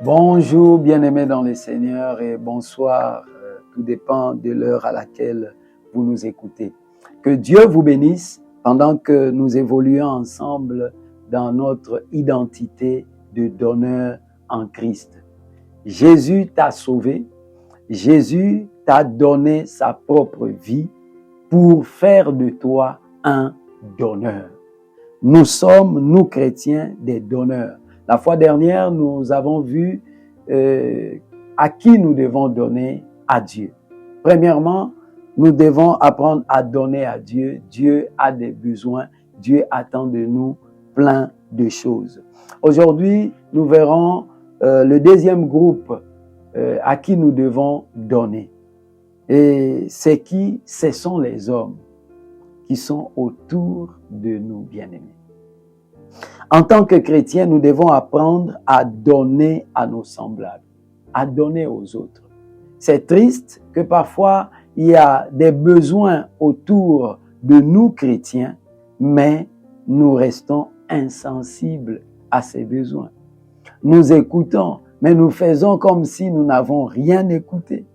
Bonjour, bien-aimés dans le Seigneur, et bonsoir. Tout dépend de l'heure à laquelle vous nous écoutez. Que Dieu vous bénisse pendant que nous évoluons ensemble dans notre identité de donneur en Christ. Jésus t'a sauvé. Jésus t'a donné sa propre vie pour faire de toi un donneur. Nous sommes, nous chrétiens, des donneurs. La fois dernière, nous avons vu à qui nous devons donner à Dieu. Premièrement, nous devons apprendre à donner à Dieu. Dieu a des besoins. Dieu attend de nous plein de choses. Aujourd'hui, nous verrons le deuxième groupe à qui nous devons donner. Et c'est qui? Ce sont les hommes qui sont autour de nous, bien-aimés. En tant que chrétiens, nous devons apprendre à donner à nos semblables, à donner aux autres. C'est triste que parfois, il y a des besoins autour de nous chrétiens, mais nous restons insensibles à ces besoins. Nous écoutons, mais nous faisons comme si nous n'avons rien écouté.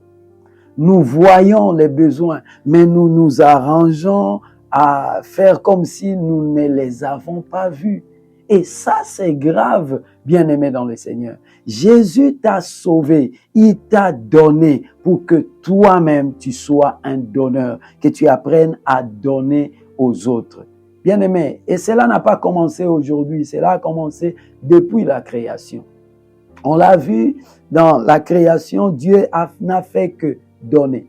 Nous voyons les besoins, mais nous nous arrangeons à faire comme si nous ne les avons pas vus. Et ça, c'est grave, bien-aimé dans le Seigneur. Jésus t'a sauvé, il t'a donné pour que toi-même tu sois un donneur, que tu apprennes à donner aux autres. Bien-aimé, et cela n'a pas commencé aujourd'hui, cela a commencé depuis la création. On l'a vu dans la création, Dieu n'a fait que donner.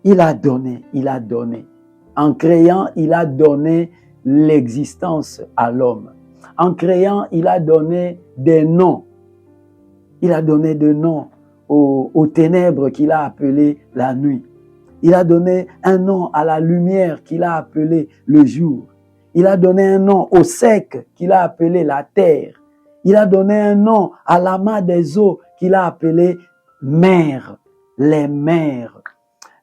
Il a donné, il a donné. En créant, il a donné l'existence à l'homme. En créant, il a donné des noms. Il a donné des noms aux ténèbres qu'il a appelées la nuit. Il a donné un nom à la lumière qu'il a appelé le jour. Il a donné un nom au sec qu'il a appelé la terre. Il a donné un nom à l'amas des eaux qu'il a appelé mer, les mers.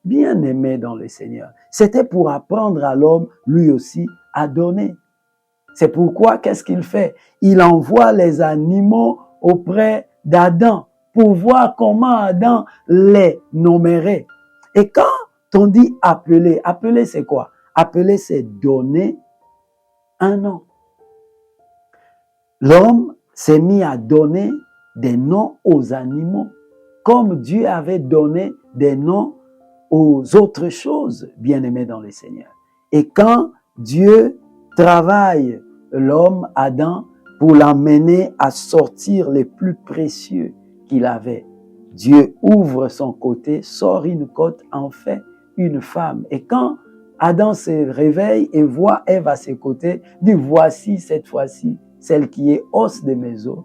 Bien-aimé dans le Seigneur, c'était pour apprendre à l'homme, lui aussi, à donner. C'est pourquoi, qu'est-ce qu'il fait? Il envoie les animaux auprès d'Adam pour voir comment Adam les nommerait. Et quand on dit appeler, appeler c'est quoi? Appeler c'est donner un nom. L'homme s'est mis à donner des noms aux animaux, comme Dieu avait donné des noms aux autres choses, bien-aimés dans le Seigneur. Et quand Dieu travaille l'homme, Adam, pour l'amener à sortir les plus précieux qu'il avait, Dieu ouvre son côté, sort une côte, en fait une femme. Et quand Adam se réveille et voit Ève à ses côtés, dit voici cette fois-ci celle qui est os de mes os,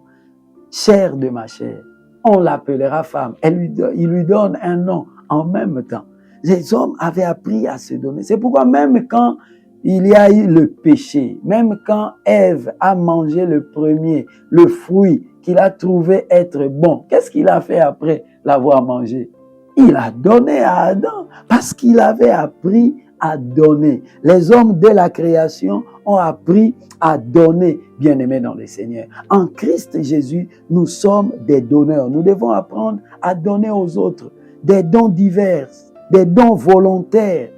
chair de ma chair. On l'appellera femme. Il lui donne un nom en même temps. Les hommes avaient appris à se donner. C'est pourquoi même quand il y a eu le péché, même quand Ève a mangé le premier, le fruit qu'il a trouvé être bon, qu'est-ce qu'il a fait après l'avoir mangé? Il a donné à Adam parce qu'il avait appris à donner. Les hommes de la création ont appris à donner, bien-aimés dans le Seigneur. En Christ Jésus, nous sommes des donneurs. Nous devons apprendre à donner aux autres des dons divers, des dons volontaires,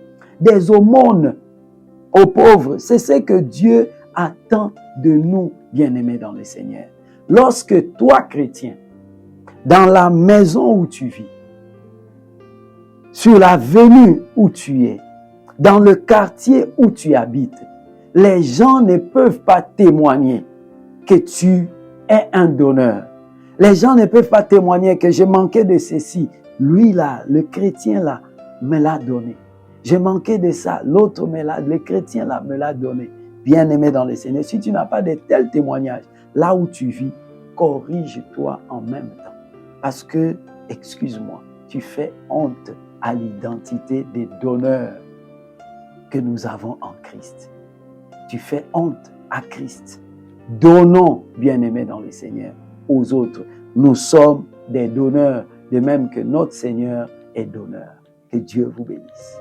des aumônes aux pauvres. C'est ce que Dieu attend de nous, bien-aimés dans le Seigneur. Lorsque toi, chrétien, dans la maison où tu vis, sur l'avenue où tu es, dans le quartier où tu habites, les gens ne peuvent pas témoigner que tu es un donneur. Les gens ne peuvent pas témoigner que j'ai manqué de ceci. Lui là, le chrétien là, me l'a donné. J'ai manqué de ça, l'autre le chrétien là me l'a donné. Bien-aimé dans le Seigneur, si tu n'as pas de tels témoignages, là où tu vis, corrige-toi en même temps. Parce que, excuse-moi, tu fais honte à l'identité des donneurs que nous avons en Christ. Tu fais honte à Christ. Donnons, bien-aimés dans le Seigneur, aux autres. Nous sommes des donneurs, de même que notre Seigneur est donneur. Que Dieu vous bénisse.